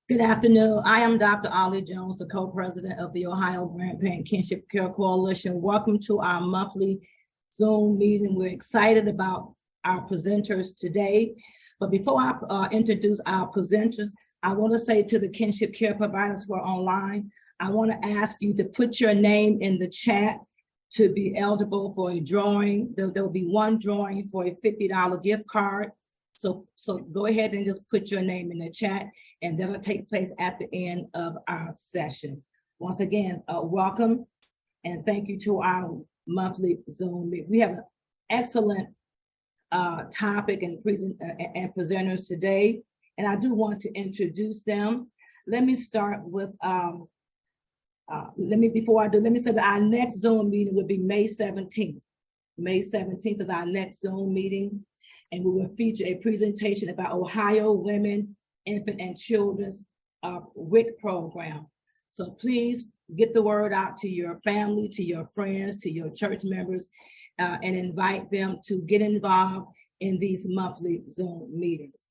Good afternoon. I am Dr. Ollie Jones, the co-president of the Ohio Grandparent Kinship Care Coalition. Welcome to our monthly Zoom meeting. We're excited about our presenters today. But before I introduce our presenters, I want to say to the kinship care providers who are online, I want to ask you to put your name in the chat to be eligible for a drawing. There will be one drawing for a $50 gift card. So go ahead and just put your name in the chat, and that'll take place at the end of our session. Once again, welcome and thank you to our monthly Zoom meeting. We have an excellent topic and presenters today, and I do want to introduce them. Let me start with, let me say that our next Zoom meeting will be May 17th. May 17th is our next Zoom meeting, and we will feature a presentation about Ohio Women, Infant, and Children's WIC program. So please get the word out to your family, to your friends, to your church members, and invite them to get involved in these monthly Zoom meetings.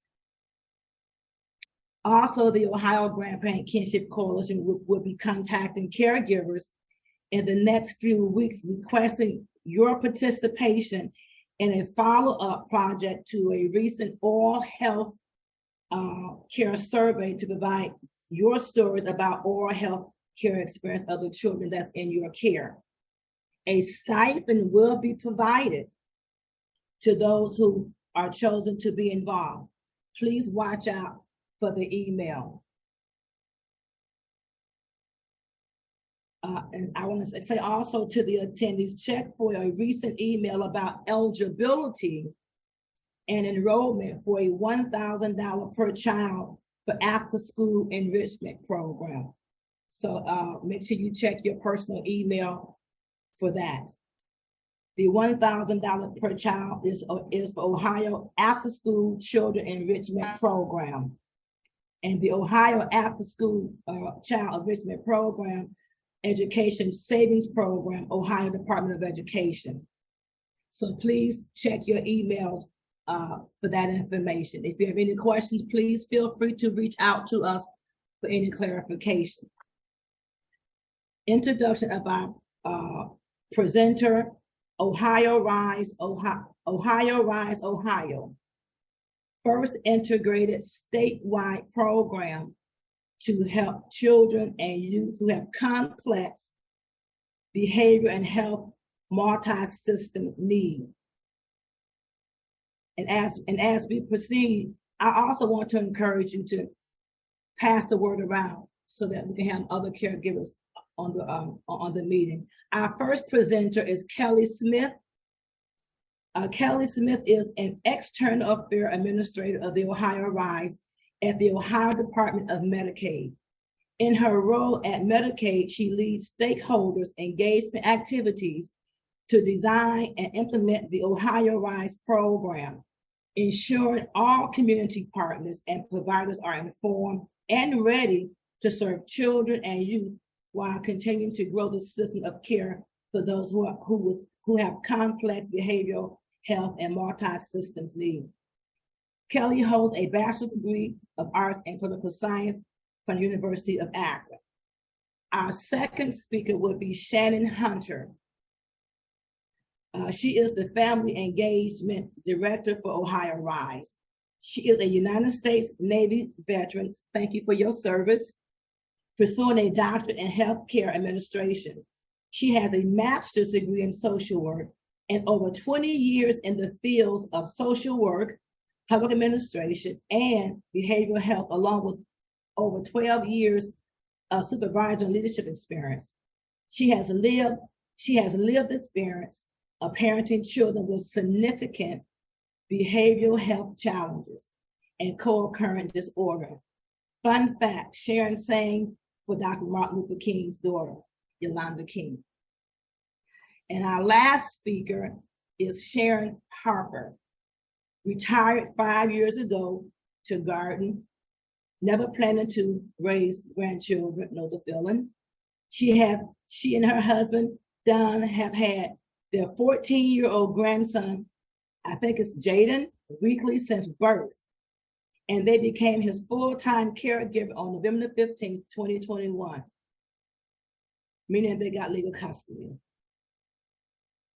Also, the Ohio Grandparent Kinship Coalition will be contacting caregivers in the next few weeks, requesting your participation in a follow-up project to a recent oral health care survey to provide your stories about oral health care experience of the children that's in your care. A stipend will be provided to those who are chosen to be involved. Please watch out for the email. And I want to say also to the attendees, check for a recent email about eligibility and enrollment for a $1,000 per child for after-school enrichment program. So make sure you check your personal email for that. The $1,000 per child is for Ohio After-School Children Enrichment Program. And the Ohio After-School Child Enrichment Program Education Savings Program, Ohio Department of Education. So please check your emails for that information. If you have any questions, please feel free to reach out to us for any clarification. Introduction of our presenter, OhioRISE Ohio. First integrated statewide program to help children and youth who have complex behavior and health multi-systems need. And as we proceed, I also want to encourage you to pass the word around so that we can have other caregivers on the meeting. Our first presenter is Kelly Smith. Kelly Smith is an External Affairs Administrator of the OhioRISE at the Ohio Department of Medicaid. In her role at Medicaid, she leads stakeholders' engagement activities to design and implement the OhioRISE program, ensuring all community partners and providers are informed and ready to serve children and youth while continuing to grow the system of care for those who have complex behavioral health and multi-systems needs. Kelly holds a bachelor's degree of arts and political science from the University of Akron. Our second speaker would be Shannon Hunter. She is the Family Engagement Director for OhioRISE. She is a United States Navy veteran. Thank you for your service. Pursuing a doctorate in healthcare administration. She has a master's degree in social work and over 20 years in the fields of social work, public administration, and behavioral health, along with over 12 years of supervisory and leadership experience. She has lived experience of parenting children with significant behavioral health challenges and co-occurring disorder. Fun fact, Sharon sang for Dr. Martin Luther King's daughter, Yolanda King. And our last speaker is Sharon Harper. Retired 5 years ago to garden, never planning to raise grandchildren, know the feeling. She and her husband, Don, have had their 14-year-old grandson, I think it's Jaden, weekly since birth. and they became his full-time caregiver on November 15th, 2021, meaning they got legal custody.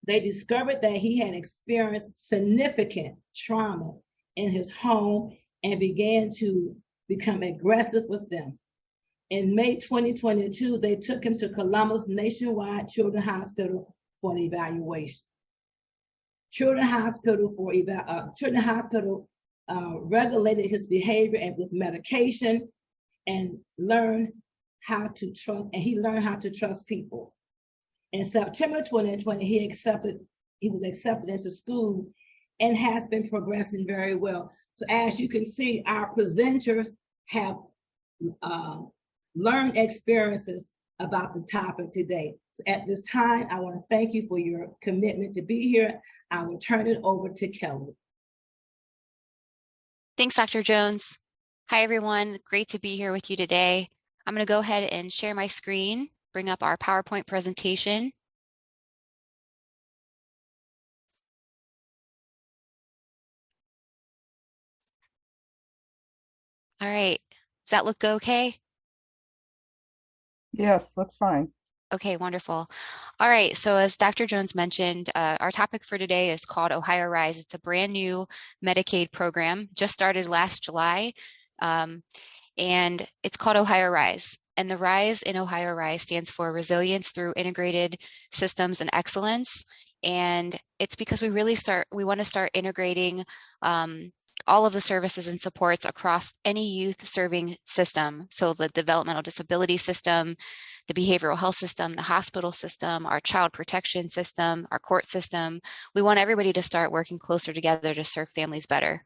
They discovered that he had experienced significant trauma in his home and began to become aggressive with them. In May 2022, they took him to Columbus Nationwide Children's Hospital for an evaluation. Children's Hospital regulated his behavior and with medication, and learned how to trust, and he learned how to trust people. In September 2020, he was accepted into school and has been progressing very well. So as you can see, our presenters have learned experiences about the topic today. So at this time, I want to thank you for your commitment to be here. I will turn it over to Kelly. Thanks, Dr. Jones. Hi, everyone. Great to be here with you today. I'm going to go ahead and share my screen, bring up our PowerPoint presentation. All right. Does that look okay? Yes, looks fine. Okay, wonderful. All right, so as Dr. Jones mentioned, our topic for today is called OhioRISE. It's a brand new Medicaid program, just started last July, and it's called OhioRISE. And the RISE in OhioRISE stands for Resilience Through Integrated Systems and Excellence. And it's because we want to start integrating all of the services and supports across any youth serving system. So the developmental disability system, the behavioral health system, the hospital system, our child protection system, our court system. We want everybody to start working closer together to serve families better.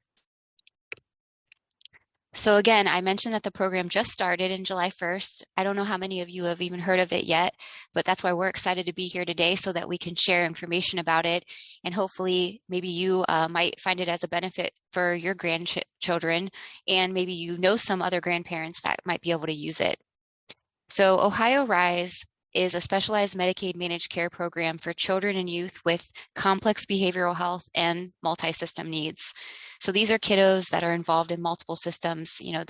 So again, I mentioned that the program just started in July 1st. I don't know how many of you have even heard of it yet, but that's why we're excited to be here today so that we can share information about it. And hopefully maybe you might find it as a benefit for your grandchildren, and maybe you know some other grandparents that might be able to use it. So OhioRISE is a specialized Medicaid managed care program for children and youth with complex behavioral health and multi-system needs. So these are kiddos that are involved in multiple systems, you know,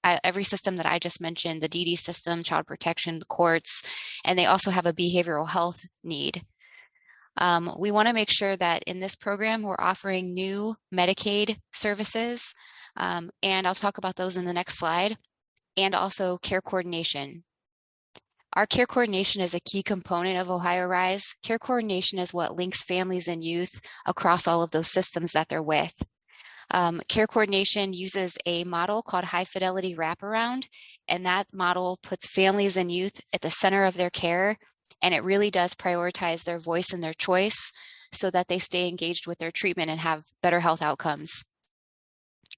every system that I just mentioned, the DD system, child protection, the courts, and they also have a behavioral health need. We want to make sure that in this program, we're offering new Medicaid services, and I'll talk about those in the next slide, and also care coordination. Our care coordination is a key component of OhioRISE. Care coordination is what links families and youth across all of those systems that they're with. Care coordination uses a model called high fidelity wraparound, and that model puts families and youth at the center of their care, and it really does prioritize their voice and their choice so that they stay engaged with their treatment and have better health outcomes.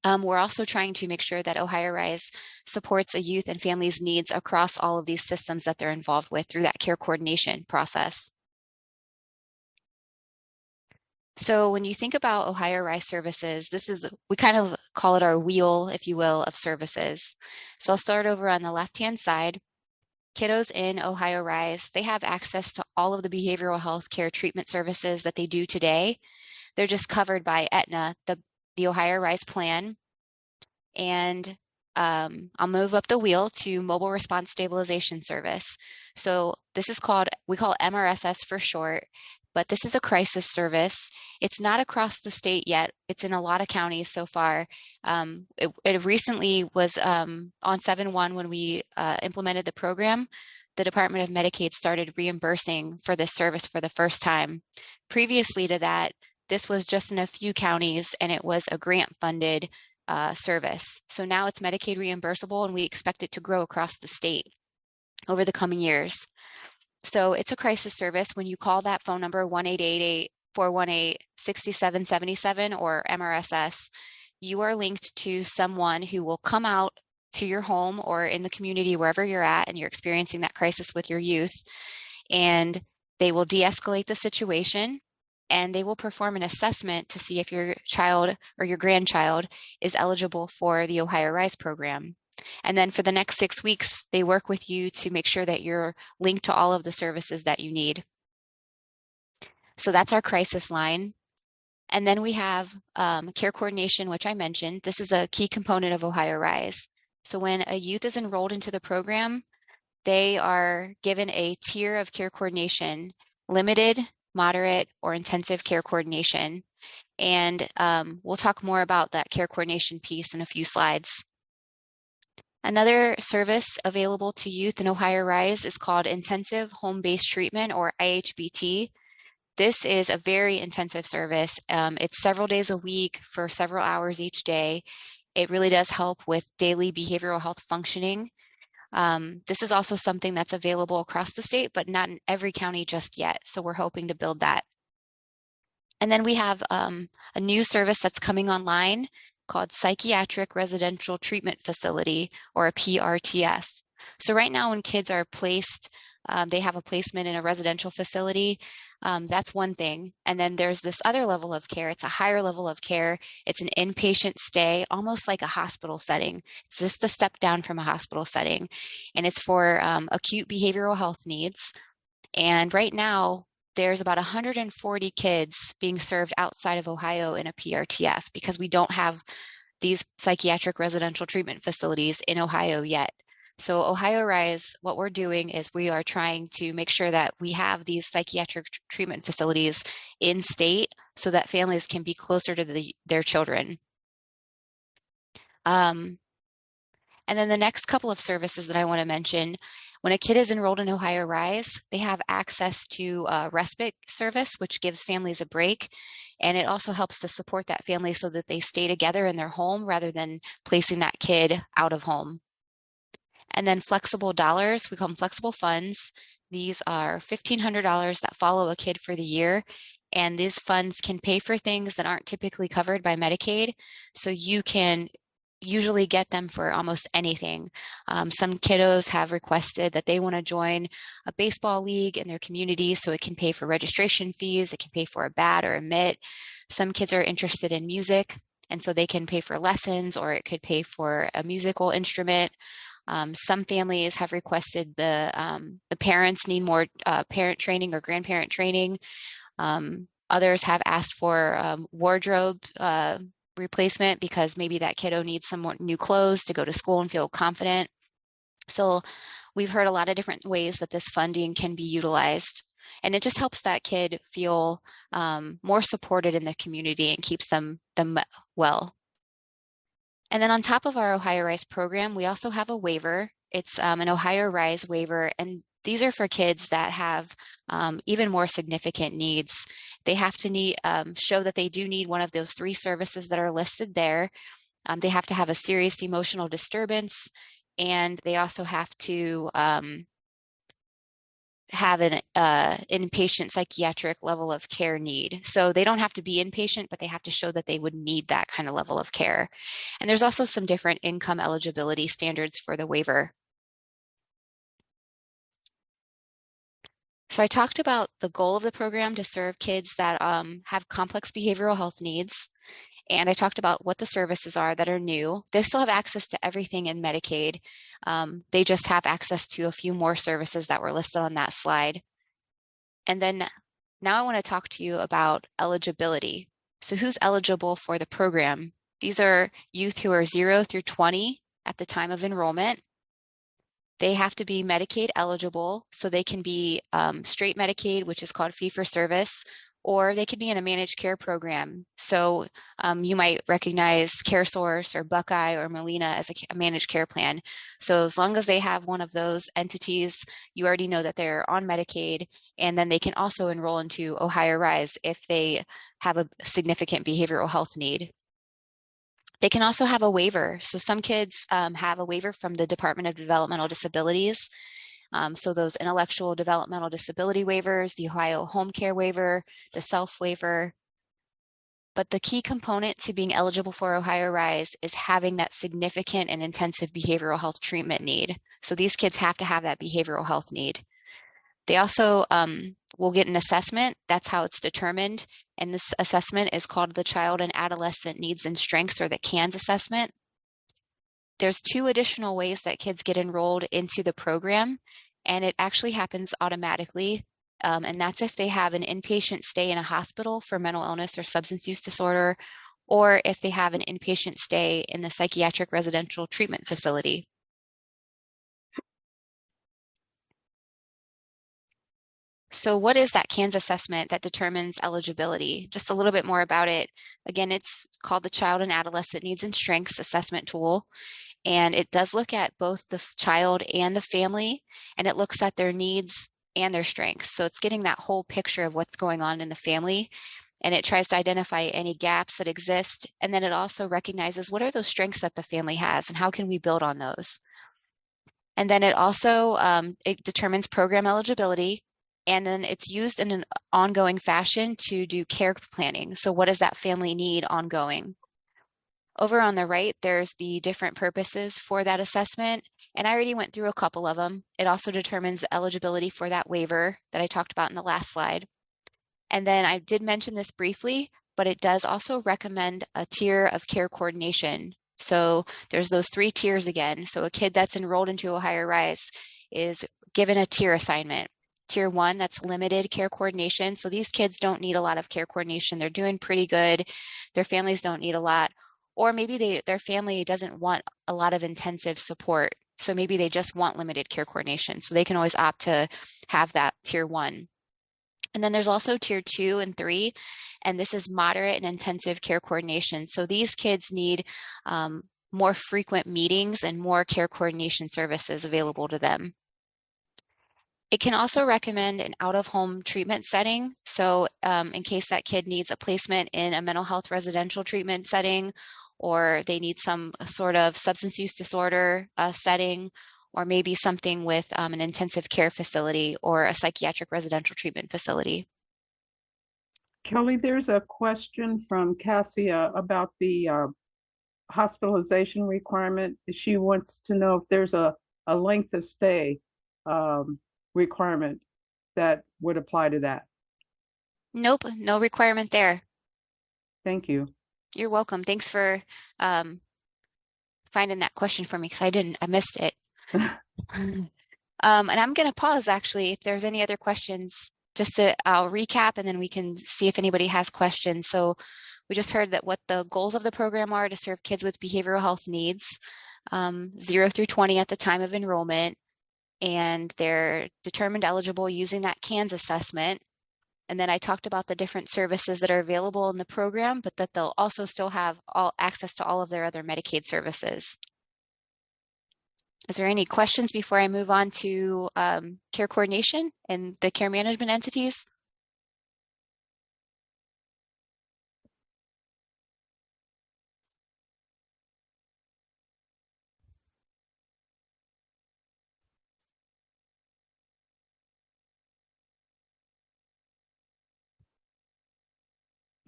We're also trying to make sure that OhioRISE supports a youth and family's needs across all of these systems that they're involved with through that care coordination process. So when you think about OhioRISE services, we kind of call it our wheel, if you will, of services. So I'll start over on the left-hand side. Kiddos in OhioRISE, they have access to all of the behavioral health care treatment services that they do today. They're just covered by Aetna, the OhioRISE plan. And I'll move up the wheel to Mobile Response Stabilization Service. So this is we call MRSS for short, but this is a crisis service. It's not across the state yet. It's in a lot of counties so far. It recently was on 7/1 when we implemented the program. The Department of Medicaid started reimbursing for this service for the first time. Previously to that, this was just in a few counties, and it was a grant-funded service. So now it's Medicaid reimbursable, and we expect it to grow across the state over the coming years. So it's a crisis service. When you call that phone number, 1-888-418-6777 or MRSS, you are linked to someone who will come out to your home or in the community, wherever you're at, and you're experiencing that crisis with your youth, and they will de-escalate the situation, and they will perform an assessment to see if your child or your grandchild is eligible for the OhioRISE program. And then for the next 6 weeks, they work with you to make sure that you're linked to all of the services that you need. So that's our crisis line. And then we have care coordination, which I mentioned. This is a key component of OhioRISE. So when a youth is enrolled into the program, they are given a tier of care coordination: limited, moderate, or intensive care coordination. And we'll talk more about that care coordination piece in a few slides. Another service available to youth in OhioRISE is called Intensive Home-Based Treatment, or IHBT. This is a very intensive service. It's several days a week for several hours each day. It really does help with daily behavioral health functioning. This is also something that's available across the state, but not in every county just yet. So we're hoping to build that. And then we have a new service that's coming online called Psychiatric Residential Treatment Facility, or a PRTF. So right now when kids are placed, they have a placement in a residential facility. That's one thing. And then there's this other level of care. It's a higher level of care. It's an inpatient stay, almost like a hospital setting. It's just a step down from a hospital setting. And it's for acute behavioral health needs. And right now, there's about 140 kids being served outside of Ohio in a PRTF because we don't have these psychiatric residential treatment facilities in Ohio yet. So OhioRISE, what we're doing is we are trying to make sure that we have these psychiatric treatment facilities in state so that families can be closer to their children. And then the next couple of services that I want to mention: when a kid is enrolled in OhioRISE, they have access to a respite service, which gives families a break. And it also helps to support that family so that they stay together in their home rather than placing that kid out of home. And then flexible dollars, we call them flexible funds. These are $1,500 that follow a kid for the year. And these funds can pay for things that aren't typically covered by Medicaid. So you can usually get them for almost anything. Some kiddos have requested that they want to join a baseball league in their community, so it can pay for registration fees, it can pay for a bat or a mitt. Some kids are interested in music, and so they can pay for lessons, or it could pay for a musical instrument. Some families have requested the parents need more parent training or grandparent training. Others have asked for wardrobe replacement because maybe that kiddo needs some more new clothes to go to school and feel confident. So we've heard a lot of different ways that this funding can be utilized, and it just helps that kid feel more supported in the community and keeps them well. And then on top of our OhioRISE program, we also have a waiver. It's an OhioRISE waiver, and these are for kids that have even more significant needs. They have to show that they do need one of those 3 services that are listed there. They have to have a serious emotional disturbance, and they also have to have an inpatient psychiatric level of care need. So they don't have to be inpatient, but they have to show that they would need that kind of level of care. And there's also some different income eligibility standards for the waiver. So I talked about the goal of the program to serve kids that have complex behavioral health needs. And I talked about what the services are that are new. They still have access to everything in Medicaid. They just have access to a few more services that were listed on that slide. And then now I want to talk to you about eligibility. So who's eligible for the program? These are youth who are 0 through 20 at the time of enrollment. They have to be Medicaid eligible, so they can be straight Medicaid, which is called fee-for-service, or they could be in a managed care program. So you might recognize CareSource or Buckeye or Molina as a managed care plan. So as long as they have one of those entities, you already know that they're on Medicaid, and then they can also enroll into OhioRISE if they have a significant behavioral health need. They can also have a waiver. So some kids have a waiver from the Department of Developmental Disabilities. So those intellectual developmental disability waivers, the Ohio home care waiver, the self waiver. But the key component to being eligible for OhioRISE is having that significant and intensive behavioral health treatment need. So these kids have to have that behavioral health need. They also will get an assessment. That's how it's determined. And this assessment is called the Child and Adolescent Needs and Strengths, or the CANS assessment. There's 2 additional ways that kids get enrolled into the program, and it actually happens automatically. And that's if they have an inpatient stay in a hospital for mental illness or substance use disorder, or if they have an inpatient stay in the psychiatric residential treatment facility. So what is that CANS assessment that determines eligibility? Just a little bit more about it. Again, it's called the Child and Adolescent Needs and Strengths Assessment Tool. And it does look at both the child and the family, and it looks at their needs and their strengths. So it's getting that whole picture of what's going on in the family, and it tries to identify any gaps that exist. And then it also recognizes what are those strengths that the family has and how can we build on those. And then it also, it determines program eligibility, and then it's used in an ongoing fashion to do care planning. So what does that family need ongoing? Over on the right, there's the different purposes for that assessment, and I already went through a couple of them. It also determines eligibility for that waiver that I talked about in the last slide. And then I did mention this briefly, but it does also recommend a tier of care coordination. So there's those 3 tiers again. So a kid that's enrolled into OhioRISE is given a tier assignment. Tier 1, that's limited care coordination. So these kids don't need a lot of care coordination. They're doing pretty good. Their families don't need a lot. Or maybe their family doesn't want a lot of intensive support. So maybe they just want limited care coordination. So they can always opt to have that tier 1. And then there's also tier 2 and 3, and this is moderate and intensive care coordination. So these kids need more frequent meetings and more care coordination services available to them. It can also recommend an out-of-home treatment setting. So in case that kid needs a placement in a mental health residential treatment setting, or they need some sort of substance use disorder setting, or maybe something with an intensive care facility or a psychiatric residential treatment facility. Kelly, there's a question from Cassia about the hospitalization requirement. She wants to know if there's a length of stay requirement that would apply to that. Nope, no requirement there. Thank you. You're welcome. Thanks for finding that question for me, because I missed it. And I'm going to pause actually if there's any other questions, I'll recap and then we can see if anybody has questions. So we just heard that what the goals of the program are to serve kids with behavioral health needs, 0 through 20 at the time of enrollment, and they're determined eligible using that CANS assessment. And then I talked about the different services that are available in the program, but that they'll also still have access to all of their other Medicaid services. Is there any questions before I move on to care coordination and the care management entities?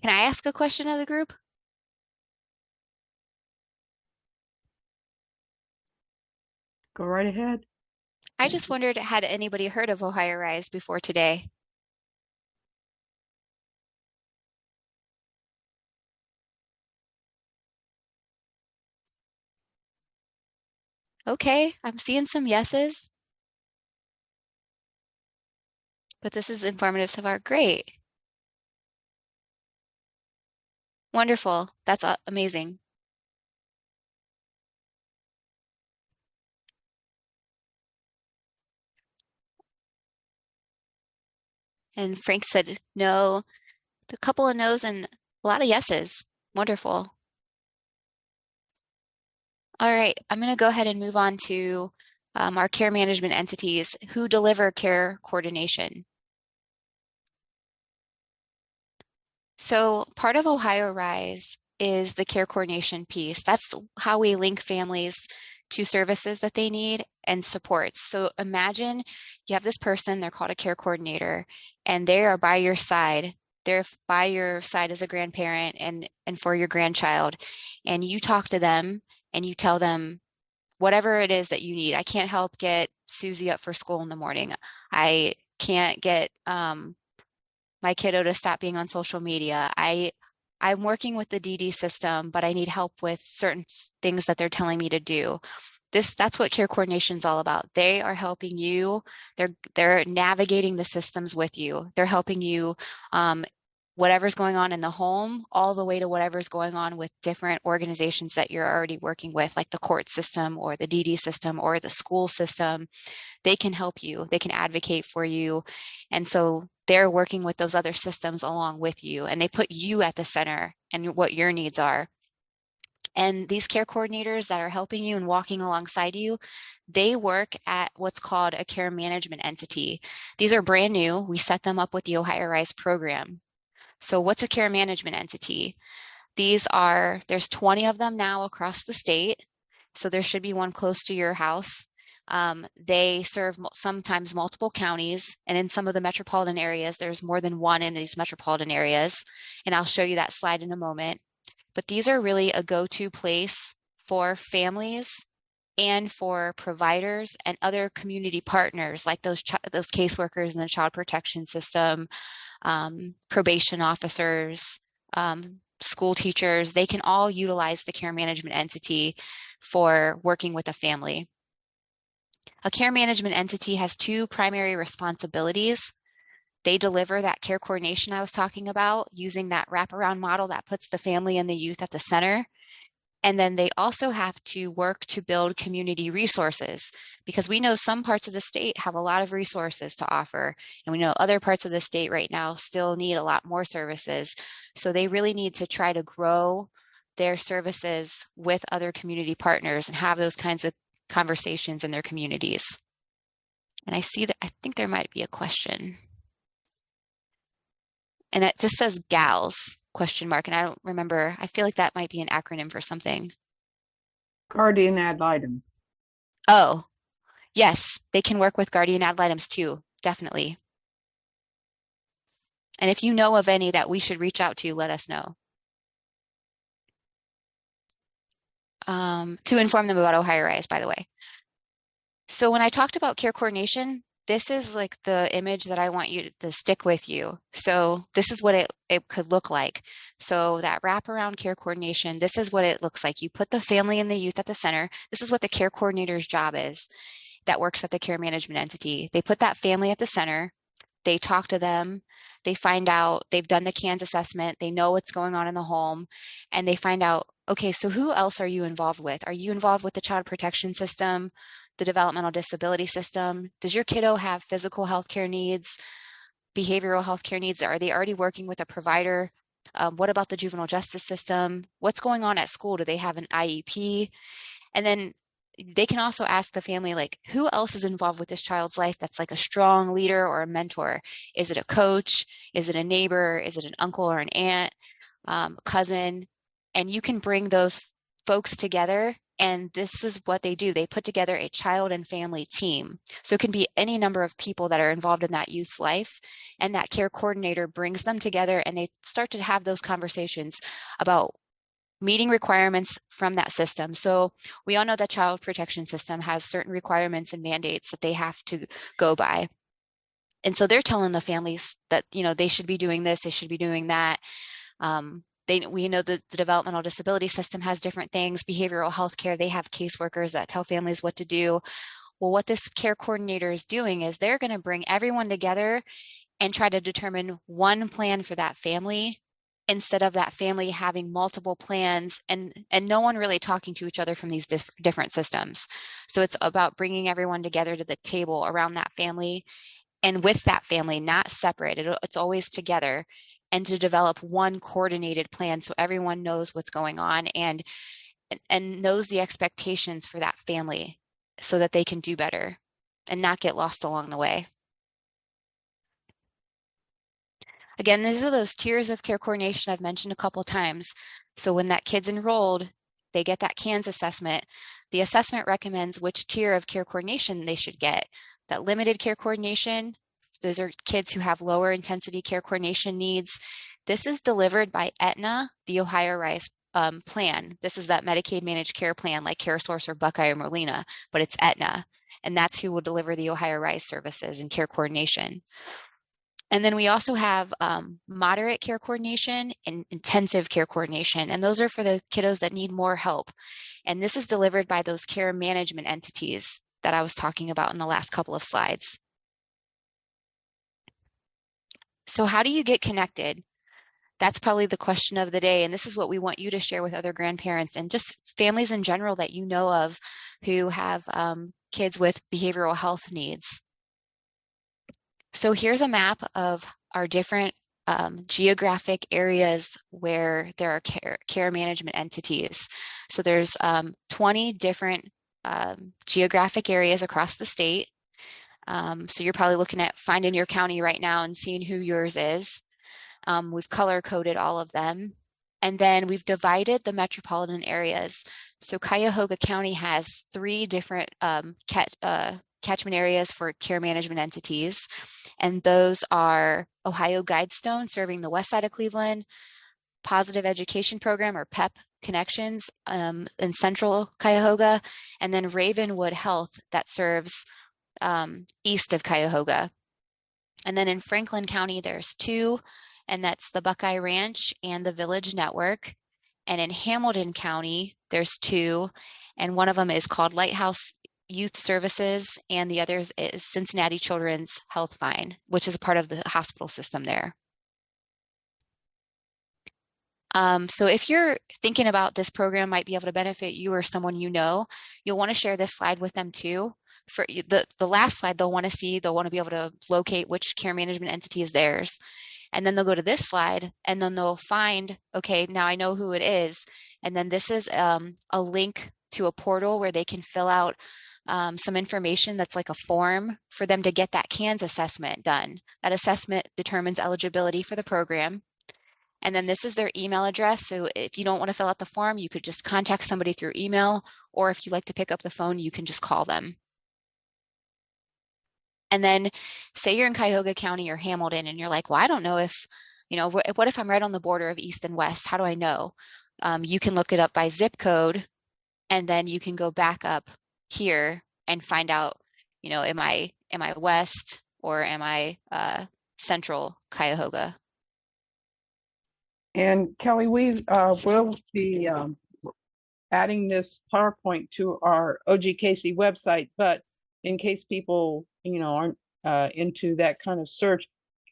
Can I ask a question of the group? Go right ahead. I just wondered, had anybody heard of OhioRISE before today? Okay, I'm seeing some yeses. But this is informative so far. Great. Wonderful. That's amazing. And Frank said no, a couple of no's and a lot of yeses. Wonderful. All right, I'm going to go ahead and move on to our care management entities who deliver care coordination. So part of OhioRISE is the care coordination piece. That's how we link families to services that they need and supports. So imagine you have this person, they're called a care coordinator, and they are by your side. They're by your side as a grandparent and for your grandchild. And you talk to them and you tell them whatever it is that you need. I can't help get Susie up for school in the morning. I can't get my kiddo to stop being on social media. I'm working with the DD system, but I need help with certain things that they're telling me to do. That's what care coordination is all about. They are helping you. They're navigating the systems with you. They're helping you whatever's going on in the home, all the way to whatever's going on with different organizations that you're already working with, like the court system or the DD system or the school system. They can help you. They can advocate for you. And so they're working with those other systems along with you, and they put you at the center and what your needs are. And these care coordinators that are helping you and walking alongside you, they work at what's called a care management entity. These are brand new. We set them up with the OhioRISE program. So what's a care management entity? There's 20 of them now across the state. So there should be one close to your house. They serve sometimes multiple counties, and in some of the metropolitan areas, there's more than one in these metropolitan areas. And I'll show you that slide in a moment. But these are really a go-to place for families and for providers and other community partners, like those caseworkers in the child protection system, probation officers, school teachers. They can all utilize the care management entity for working with a family. A care management entity has two primary responsibilities. They deliver that care coordination I was talking about using that wraparound model that puts the family and the youth at the center. And then they also have to work to build community resources, because we know some parts of the state have a lot of resources to offer. And we know other parts of the state right now still need a lot more services. So they really need to try to grow their services with other community partners and have those kinds of conversations in their communities. And I think there might be a question. And it just says GALS ? And I don't remember. I feel like that might be an acronym for something. Guardian ad litem. Oh, yes, they can work with guardian ad litem too, definitely. And if you know of any that we should reach out to, let us know. To inform them about OhioRISE, by the way. So when I talked about care coordination, this is like the image that I want you to stick with you. So this is what it could look like. So that wraparound care coordination, this is what it looks like. You put the family and the youth at the center. This is what the care coordinator's job is that works at the care management entity. They put that family at the center. They talk to them. They find out, they've done the CANS assessment. They know what's going on in the home. And they find out, okay, so who else are you involved with? Are you involved with the child protection system, the developmental disability system? Does your kiddo have physical health care needs, behavioral health care needs? Are they already working with a provider? What about the juvenile justice system? What's going on at school? Do they have an IEP? And then they can also ask the family, like, who else is involved with this child's life that's like a strong leader or a mentor? Is it a coach? Is it a neighbor? Is it an uncle or an aunt, cousin? And you can bring those folks together. And this is what they do. They put together a child and family team. So it can be any number of people that are involved in that youth's life. And that care coordinator brings them together, and they start to have those conversations about meeting requirements from that system. So we all know that child protection system has certain requirements and mandates that they have to go by. And so they're telling the families that, they should be doing this, they should be doing that. We know that the developmental disability system has different things. Behavioral health care, they have caseworkers that tell families what to do. Well, what this care coordinator is doing is they're going to bring everyone together and try to determine one plan for that family, instead of that family having multiple plans and no one really talking to each other from these different systems. So it's about bringing everyone together to the table around that family and with that family, not separate. It's always together, and to develop one coordinated plan so everyone knows what's going on and knows the expectations for that family so that they can do better and not get lost along the way. Again, these are those tiers of care coordination I've mentioned a couple times. So when that kid's enrolled, they get that CANS assessment. The assessment recommends which tier of care coordination they should get. That limited care coordination, those are kids who have lower intensity care coordination needs. This is delivered by Aetna, the OhioRISE plan. This is that Medicaid managed care plan like CareSource or Buckeye or Molina, but it's Aetna. And that's who will deliver the OhioRISE services and care coordination. And then we also have moderate care coordination and intensive care coordination. And those are for the kiddos that need more help. And this is delivered by those care management entities that I was talking about in the last couple of slides. So how do you get connected? That's probably the question of the day. And this is what we want you to share with other grandparents and just families in general that you know of who have kids with behavioral health needs. So here's a map of our different geographic areas where there are care management entities. So there's 20 different geographic areas across the state. So you're probably looking at finding your county right now and seeing who yours is. We've color coded all of them. And then we've divided the metropolitan areas. So Cuyahoga County has 3 different catchment areas for care management entities. And those are Ohio Guidestone serving the west side of Cleveland, Positive Education Program or PEP Connections in central Cuyahoga, and then Ravenwood Health that serves east of Cuyahoga. And then in Franklin County, there's 2, and that's the Buckeye Ranch and the Village Network. And in Hamilton County, there's 2, and one of them is called Lighthouse Youth Services, and the other is Cincinnati Children's Health Fine, which is a part of the hospital system there. So if you're thinking about this program might be able to benefit you or someone you know, you'll want to share this slide with them too. For the last slide, they'll want to be able to locate which care management entity is theirs. And then they'll go to this slide and then they'll find, okay, now I know who it is. And then this is a link to a portal where they can fill out some information that's like a form for them to get that CANS assessment done. That assessment determines eligibility for the program. And then this is their email address. So if you don't want to fill out the form, you could just contact somebody through email, or if you like to pick up the phone, you can just call them. And then say you're in Cuyahoga County or Hamilton and you're like, well, I don't know if, what if I'm right on the border of East and West? How do I know? You can look it up by zip code, and then you can go back up here and find out, am I West or am I Central Cuyahoga? And Kelly, we will be adding this PowerPoint to our OGKC website, but in case people, aren't into that kind of search,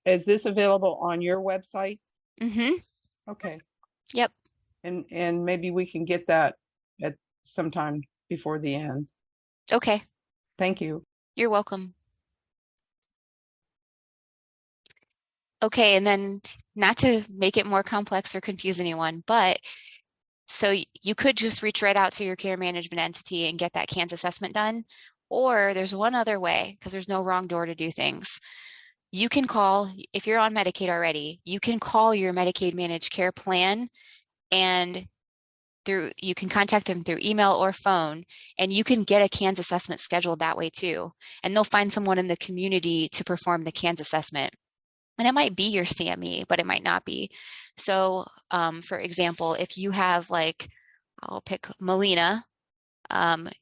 is this available on your website? Mm-hmm. Okay. Yep. And maybe we can get that at sometime before the end. Okay. Thank you. You're welcome. Okay, and then not to make it more complex or confuse anyone, but so you could just reach right out to your care management entity and get that CANS assessment done. Or there's one other way, because there's no wrong door to do things. You can call, if you're on Medicaid already, you can call your Medicaid managed care plan, and you can contact them through email or phone, and you can get a CANS assessment scheduled that way too. And they'll find someone in the community to perform the CANS assessment. And it might be your CME, but it might not be. So for example, if you have I'll pick Melina.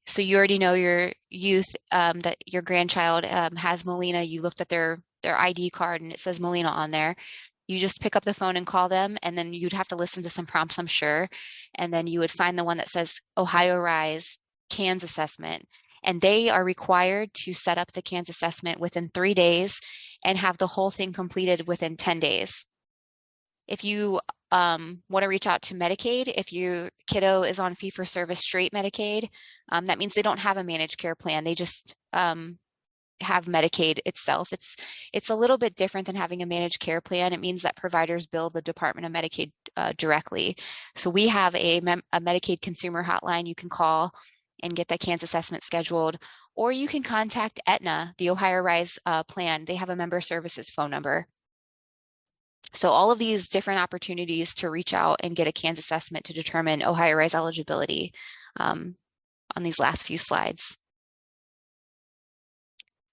So you already know your youth, that your grandchild has Melina. You looked at their ID card and it says Melina on there. You just pick up the phone and call them, and then you'd have to listen to some prompts, I'm sure. And then you would find the one that says OhioRISE CANS assessment. And they are required to set up the CANS assessment within 3 days and have the whole thing completed within 10 days. If you want to reach out to Medicaid, if your kiddo is on fee-for-service straight Medicaid, that means they don't have a managed care plan. They just have Medicaid itself. It's a little bit different than having a managed care plan. It means that providers bill the Department of Medicaid directly. So we have a Medicaid consumer hotline you can call and get that CANS assessment scheduled, or you can contact Aetna, the OhioRISE plan. They have a member services phone number. So all of these different opportunities to reach out and get a CANS assessment to determine OhioRISE eligibility on these last few slides.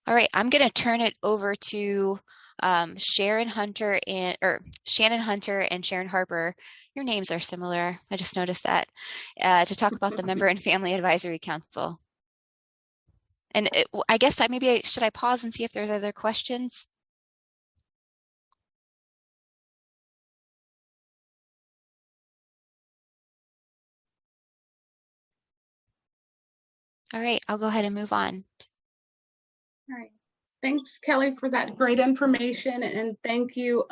All right, I'm going to turn it over to Shannon Hunter and Sharon Harper. Your names are similar. I just noticed that, to talk about the Member and Family Advisory Council. And I guess should I pause and see if there's other questions? All right, I'll go ahead and move on. All right. Thanks, Kelly, for that great information. And thank you,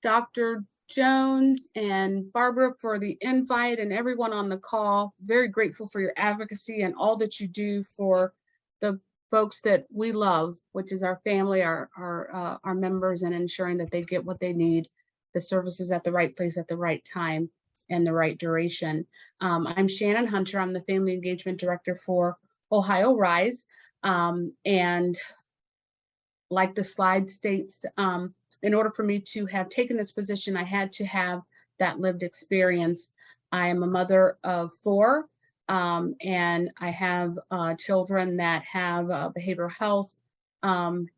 Dr. Jones and Barbara, for the invite, and everyone on the call. Very grateful for your advocacy and all that you do for the folks that we love, which is our family, our members, and ensuring that they get what they need, the services at the right place at the right time and the right duration. I'm Shannon Hunter. I'm the Family Engagement Director for OhioRISE. And like the slide states, in order for me to have taken this position, I had to have that lived experience. I am a mother of 4, and I have children that have behavioral health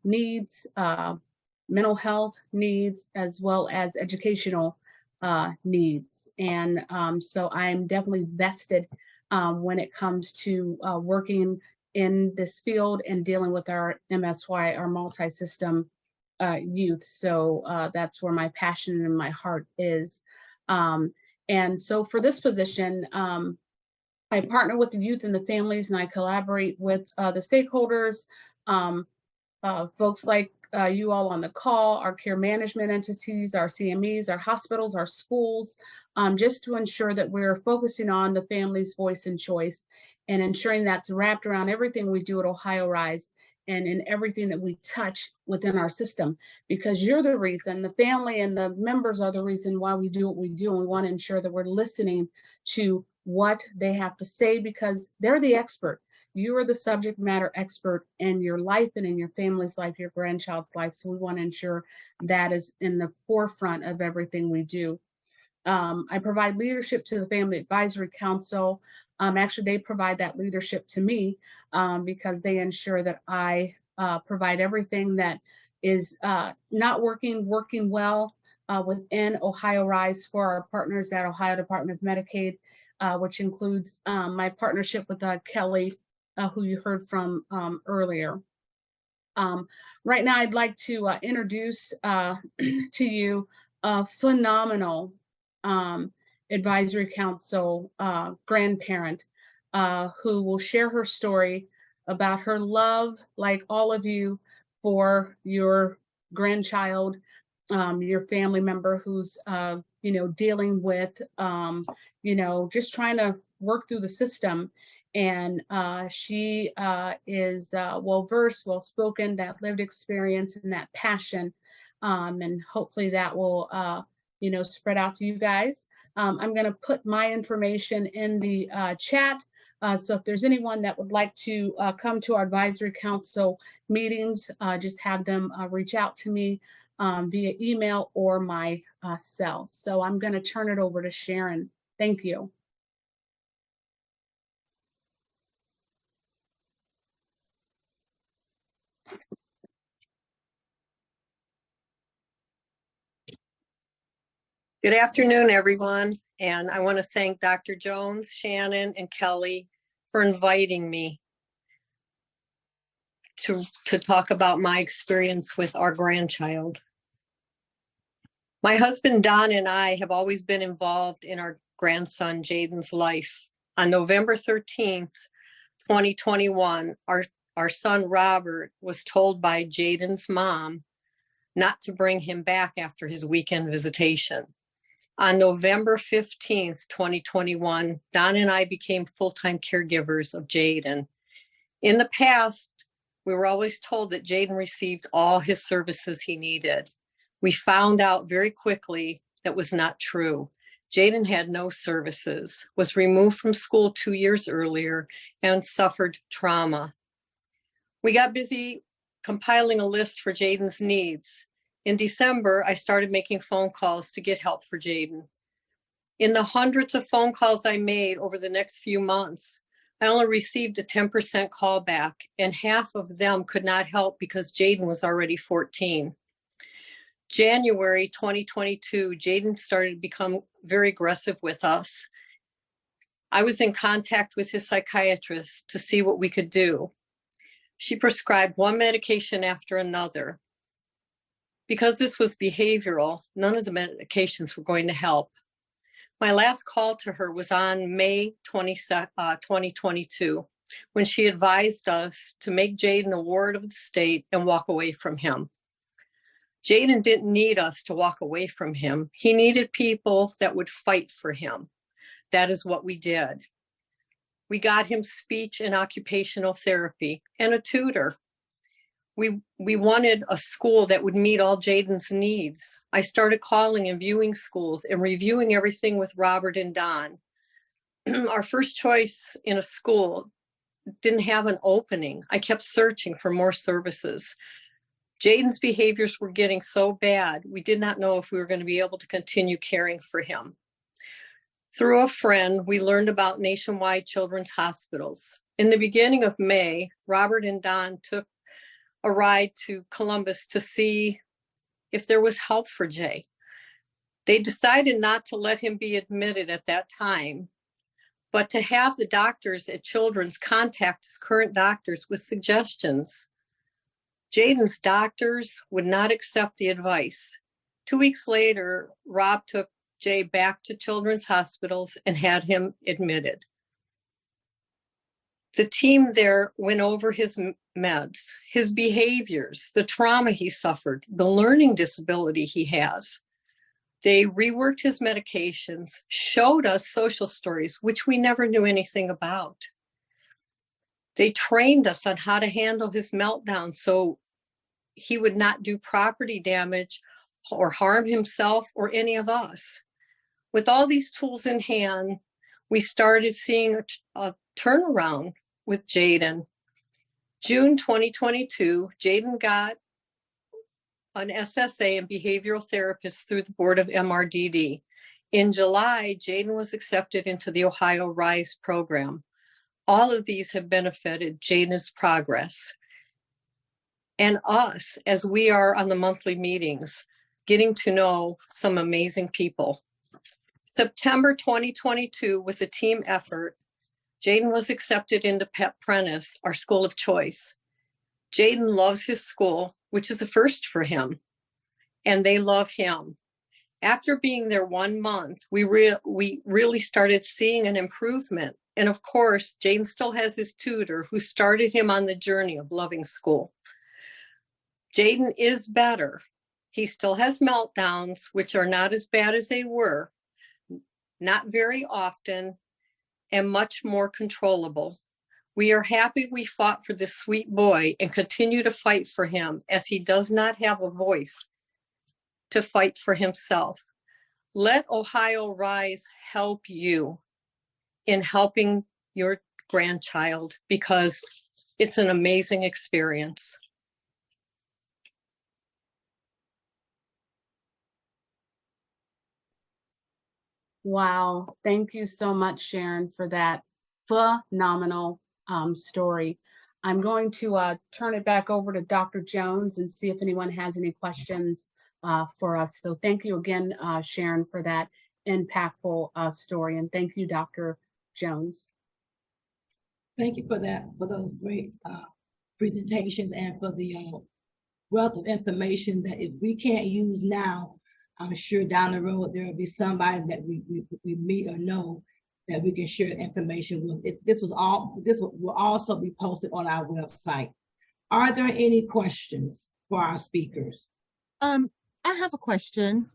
needs, mental health needs, as well as educational needs. And so I'm definitely vested when it comes to working in this field and dealing with our MSY, our multi-system youth. So that's where my passion and my heart is. And so for this position, I partner with the youth and the families, and I collaborate with the stakeholders, folks like you all on the call, our care management entities, our CMEs, our hospitals, our schools, just to ensure that we're focusing on the family's voice and choice, and ensuring that's wrapped around everything we do at OhioRISE and in everything that we touch within our system, because you're the reason, the family and the members are the reason why we do what we do. And we want to ensure that we're listening to what they have to say, because they're the expert. You are the subject matter expert in your life and in your family's life, your grandchild's life. So we want to ensure that is in the forefront of everything we do. I provide leadership to the Family Advisory Council. Actually, they provide that leadership to me because they ensure that I provide everything that is not working well within OhioRISE for our partners at Ohio Department of Medicaid, which includes my partnership with Kelly, who you heard from earlier. Right now, I'd like to introduce to you a phenomenal advisory council grandparent who will share her story about her love, like all of you, for your grandchild, your family member who's dealing with just trying to work through the system. And she is well-versed, well-spoken, that lived experience and that passion. And hopefully that will spread out to you guys. I'm going to put my information in the chat. So if there's anyone that would like to come to our advisory council meetings, just have them reach out to me via email or my cell. So I'm going to turn it over to Sharon. Thank you. Good afternoon, everyone. And I want to thank Dr. Jones, Shannon, and Kelly for inviting me to talk about my experience with our grandchild. My husband, Don, and I have always been involved in our grandson, Jaden's life. On November 13th, 2021, our son, Robert, was told by Jaden's mom not to bring him back after his weekend visitation. On November 15th, 2021, Don and I became full-time caregivers of Jaden. In the past, we were always told that Jaden received all his services he needed. We found out very quickly that was not true. Jaden had no services, was removed from school 2 years earlier, and suffered trauma. We got busy compiling a list for Jaden's needs. In December, I started making phone calls to get help for Jaden. In the hundreds of phone calls I made over the next few months, I only received a 10% callback, and half of them could not help because Jaden was already 14. January 2022, Jaden started to become very aggressive with us. I was in contact with his psychiatrist to see what we could do. She prescribed one medication after another. Because this was behavioral, none of the medications were going to help. My last call to her was on May 2022, when she advised us to make Jaden a ward of the state and walk away from him. Jaden didn't need us to walk away from him. He needed people that would fight for him. That is what we did. We got him speech and occupational therapy and a tutor. We wanted a school that would meet all Jaden's needs. I started calling and viewing schools and reviewing everything with Robert and Don. Our first choice in a school didn't have an opening. I kept searching for more services. Jaden's behaviors were getting so bad, we did not know if we were going to be able to continue caring for him. Through a friend, we learned about nationwide children's hospitals. In the beginning of May, Robert and Don took a ride to Columbus to see if there was help for Jay. They decided not to let him be admitted at that time, but to have the doctors at Children's contact his current doctors with suggestions. Jaden's doctors would not accept the advice. 2 weeks later, Rob took Jay back to Children's hospitals and had him admitted. The team there went over his meds, his behaviors, the trauma he suffered, the learning disability he has. They reworked his medications, showed us social stories, which we never knew anything about. They trained us on how to handle his meltdown so he would not do property damage or harm himself or any of us. With all these tools in hand, we started seeing a turnaround with Jaden. June 2022, Jaden got an SSA and behavioral therapist through the board of MRDD. In July, Jaden was accepted into the OhioRISE program. All of these have benefited Jaden's progress and us as we are on the monthly meetings, getting to know some amazing people. September 2022, with a team effort, Jaden was accepted into Pep Prentice, our school of choice. Jaden loves his school, which is a first for him, and they love him. After being there 1 month, we really started seeing an improvement. And of course, Jaden still has his tutor who started him on the journey of loving school. Jaden is better. He still has meltdowns, which are not as bad as they were, not very often, and much more controllable. We are happy we fought for this sweet boy and continue to fight for him, as he does not have a voice to fight for himself. Let OhioRISE help you in helping your grandchild, because it's an amazing experience. Wow. Thank you so much, Sharon, for that phenomenal story. I'm going to turn it back over to Dr. Jones and see if anyone has any questions for us. So thank you again, Sharon, for that impactful story. And thank you, Dr. Jones. Thank you for that, for those great presentations and for the wealth of information that if we can't use now, I'm sure down the road there will be somebody that we meet or know that we can share information with. This will also be posted on our website. Are there any questions for our speakers? I have a question.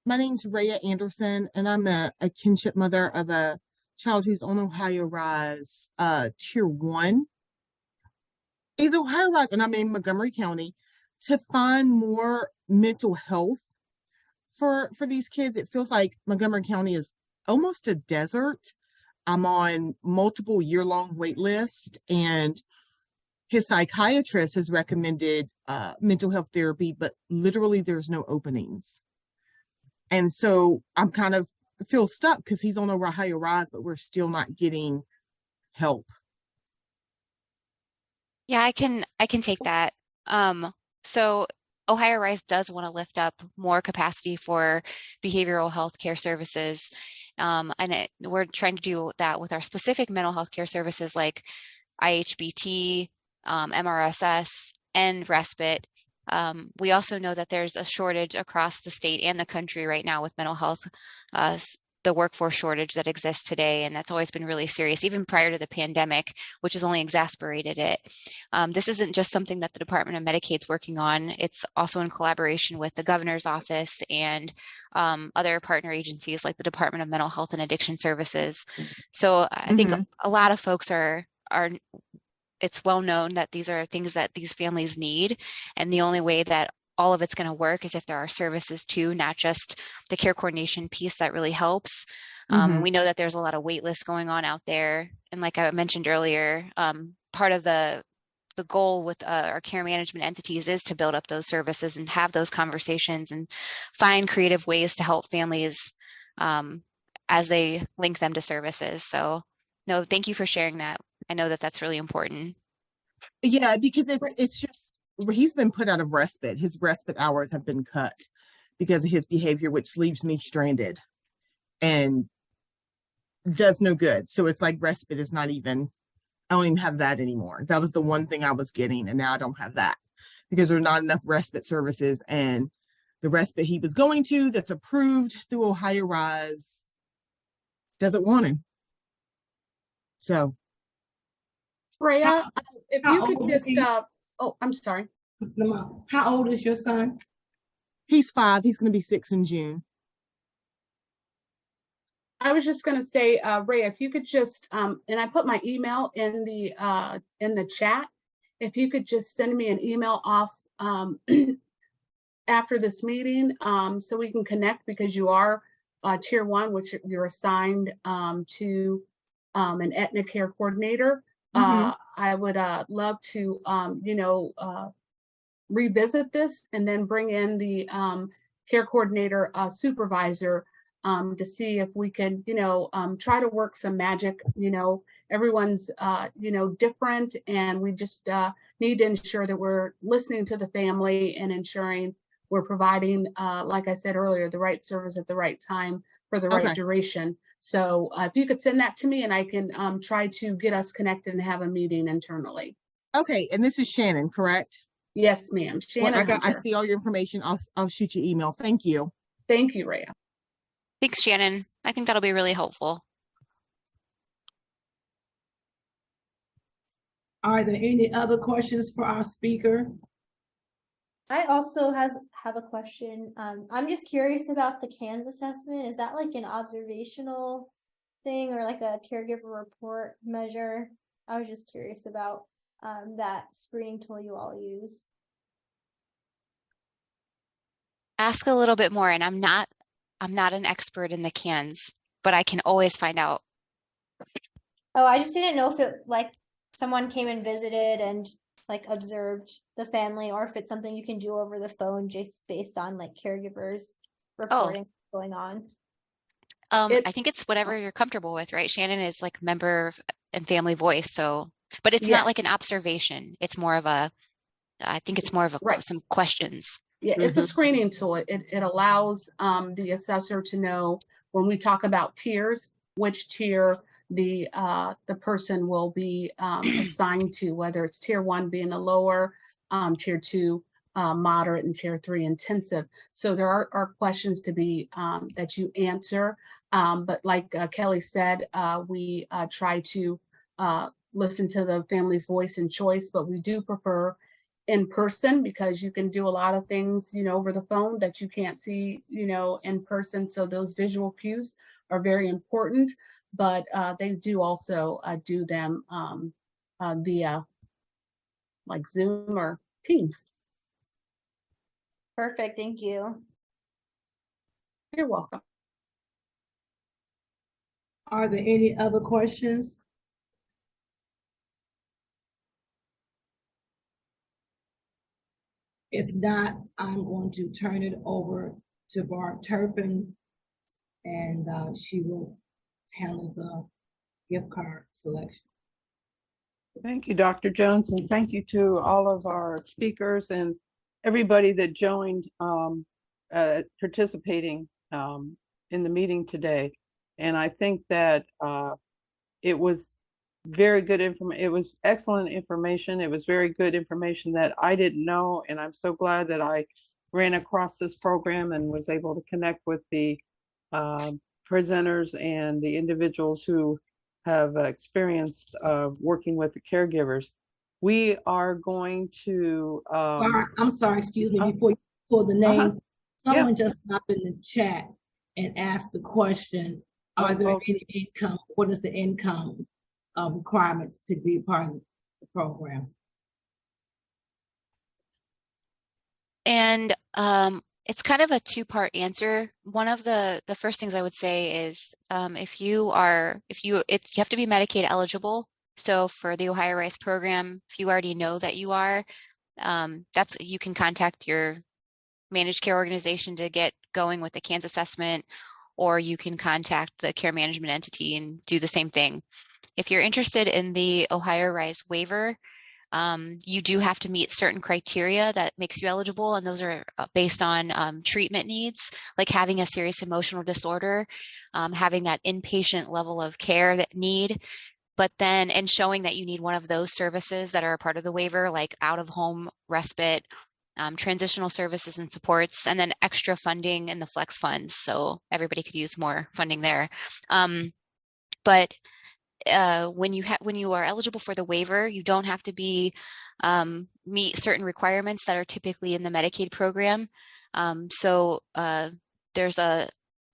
My name's Rhea Anderson, and I'm a kinship mother of a child who's on OhioRISE Tier 1. Is OhioRISE, and I'm in Montgomery County, to find more mental health for these kids? It feels like Montgomery County is almost a desert. I'm on multiple year-long wait lists, and his psychiatrist has recommended mental health therapy, but literally there's no openings. And so I'm kind of feel stuck because he's on OhioRISE, but we're still not getting help. Yeah, I can take that. So OhioRISE does want to lift up more capacity for behavioral health care services. We're trying to do that with our specific mental health care services like IHBT, MRSS, and respite. We also know that there's a shortage across the state and the country right now with mental health the workforce shortage that exists today, and that's always been really serious, even prior to the pandemic, which has only exacerbated it. This isn't just something that the Department of Medicaid is working on. It's also in collaboration with the governor's office and other partner agencies like the Department of Mental Health and Addiction Services. So I think a lot of folks are it's well known that these are things that these families need, and the only way that all of it's going to work is if there are services too, not just the care coordination piece that really helps. We know that there's a lot of wait lists going on out there. And like I mentioned earlier, part of the goal with our care management entities is to build up those services and have those conversations and find creative ways to help families as they link them to services. So no, thank you for sharing that. I know that that's really important. Yeah, because it's just, he's been put out of respite. His respite hours have been cut because of his behavior, which leaves me stranded and does no good. So it's like respite is not even, I don't even have that anymore. That was the one thing I was getting, and now I don't have that because there are not enough respite services, and the respite he was going to that's approved through OhioRISE doesn't want him. So Rhea, if how you could old is just, he? oh, I'm sorry. How old is your son? he's 5. He's going to be 6 in June. I was just going to say, Rhea, if you could just, and I put my email in the chat. If you could just send me an email off after this meeting, so we can connect, because you are Tier 1, which you're assigned to an Aetna care coordinator. I would love to, revisit this and then bring in the care coordinator supervisor to see if we can, try to work some magic. Everyone's, different, and we just need to ensure that we're listening to the family and ensuring we're providing, like I said earlier, the right service at the right time for the right duration. So if you could send that to me, and I can try to get us connected and have a meeting internally. Okay, and this is Shannon, correct? Yes, ma'am. Shannon Well, I Hunter. see all your information. I'll shoot you email. Thank you. Thank you, Rhea. Thanks, Shannon. I think that'll be really helpful. Are there any other questions for our speaker? I also have a question. I'm just curious about the CANS assessment. Is that like an observational thing or like a caregiver report measure? I was just curious about that screening tool you all use. Ask a little bit more, and I'm not an expert in the CANS, but I can always find out. Oh, I just didn't know if it like someone came and visited and like observed the family, or if it's something you can do over the phone just based on like caregivers reporting going on. I think it's whatever you're comfortable with, right? Shannon is like member and family voice, so, but it's not like an observation. It's more of a, I think it's more of a some questions. Yeah, it's a screening tool. It allows the assessor to know when we talk about tiers, which tier the person will be assigned to, whether it's Tier 1 being the lower, Tier 2 moderate, and Tier 3 intensive. So there are questions to be that you answer. But like Kelly said, we try to listen to the family's voice and choice, but we do prefer in person, because you can do a lot of things, over the phone that you can't see, in person. So those visual cues are very important, but they do also do them via like Zoom or Teams. Perfect, thank you. You're welcome. Are there any other questions? If not, I'm going to turn it over to Barb Turpin, and she will handle the gift card selection. Thank you, Dr. Jones, and thank you to all of our speakers and everybody that joined participating in the meeting today. And I think that it was very good information. It was excellent information. It was very good information that I didn't know, and I'm so glad that I ran across this program and was able to connect with the presenters and the individuals who have experienced working with the caregivers. We are going to. I'm sorry, excuse me, before you pull the name, someone just dropped in the chat and asked the question, are there any income, what is the income requirements to be part of the program? And it's kind of a two-part answer. One of the first things I would say is you have to be Medicaid eligible. So for the OhioRISE program, if you already know that you are, you can contact your managed care organization to get going with the CANS assessment, or you can contact the care management entity and do the same thing. If you're interested in the OhioRISE waiver, you do have to meet certain criteria that makes you eligible, and those are based on treatment needs, like having a serious emotional disorder, having that inpatient level of care that need, and showing that you need one of those services that are a part of the waiver, like out-of-home respite, transitional services and supports, and then extra funding in the flex funds, so everybody could use more funding there. When you are eligible for the waiver, you don't have to meet certain requirements that are typically in the Medicaid program. There's a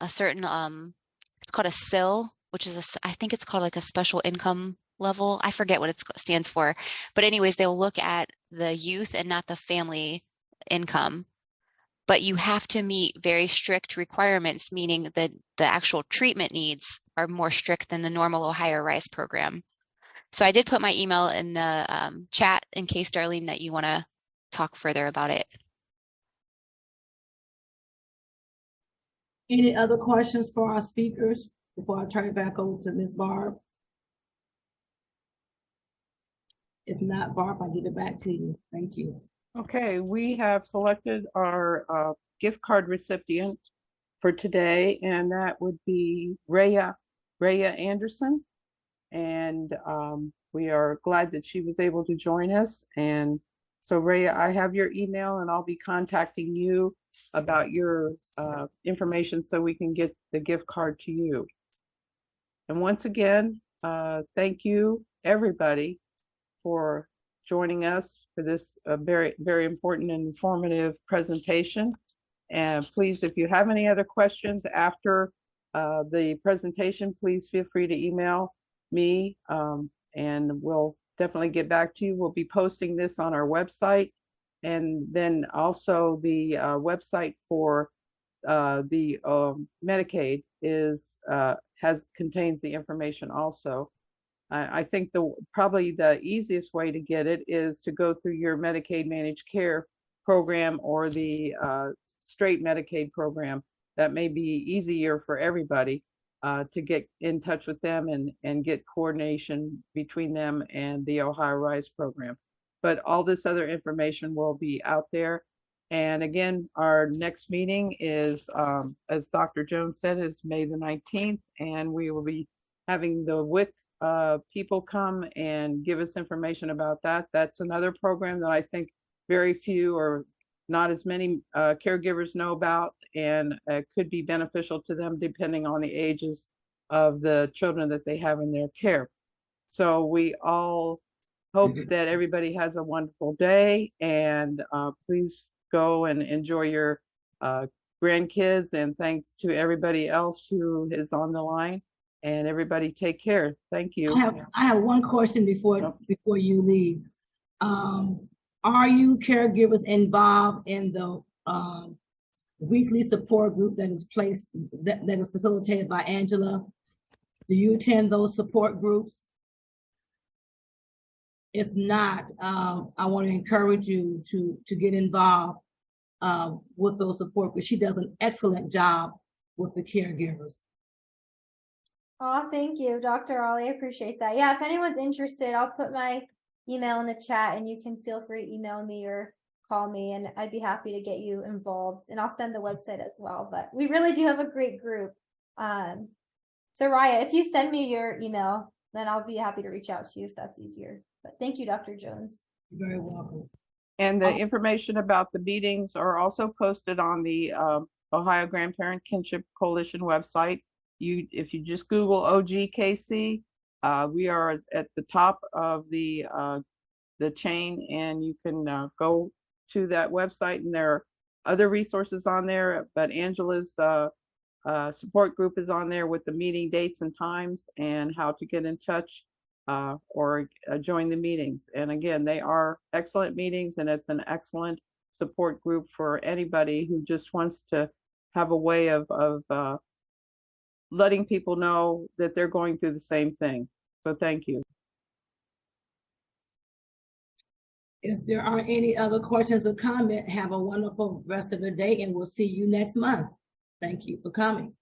certain it's called a SIL, which is I think it's called like a special income level. I forget what it stands for, but anyways, they'll look at the youth and not the family income. But you have to meet very strict requirements, meaning that the actual treatment needs are more strict than the normal OhioRISE program. So I did put my email in the chat in case, Darlene, that you want to talk further about it. Any other questions for our speakers before I turn it back over to Ms. Barb? If not, Barb, I'll give it back to you. Thank you. Okay, we have selected our gift card recipient for today, and that would be Rhea Anderson. And we are glad that she was able to join us. And so Rhea, I have your email, and I'll be contacting you about your information so we can get the gift card to you. And once again, thank you everybody for joining us for this very, very important and informative presentation. And please, if you have any other questions after the presentation, please feel free to email me, and we'll definitely get back to you. We'll be posting this on our website, and then also the website for the Medicaid contains the information also. I think probably the easiest way to get it is to go through your Medicaid managed care program or the straight Medicaid program. That may be easier for everybody to get in touch with them and get coordination between them and the OhioRISE program. But all this other information will be out there. And again, our next meeting is, as Dr. Jones said, is May the 19th, and we will be having the WIC people come and give us information about that. That's another program that I think very few or not as many caregivers know about, and could be beneficial to them depending on the ages of the children that they have in their care. So we all hope that everybody has a wonderful day, and please go and enjoy your grandkids, and thanks to everybody else who is on the line. And everybody take care. Thank you. I have one question before you leave. Are you caregivers involved in the weekly support group that is facilitated by Angela? Do you attend those support groups? If not, I want to encourage you to get involved with those support groups. She does an excellent job with the caregivers. Oh, thank you, Dr. Ollie. I appreciate that. Yeah, if anyone's interested, I'll put my email in the chat, and you can feel free to email me or call me, and I'd be happy to get you involved. And I'll send the website as well. But we really do have a great group. So Raya, if you send me your email, then I'll be happy to reach out to you if that's easier. But thank you, Dr. Jones. You're very welcome. And the information about the meetings are also posted on the Ohio Grandparent Kinship Coalition website. if you just Google OGKC, we are at the top of the chain, and you can go to that website, and there are other resources on there, but Angela's support group is on there with the meeting dates and times and how to get in touch or join the meetings. And again, they are excellent meetings, and it's an excellent support group for anybody who just wants to have a way of letting people know that they're going through the same thing. So thank you. If there aren't any other questions or comment, have a wonderful rest of the day, and we'll see you next month. Thank you for coming.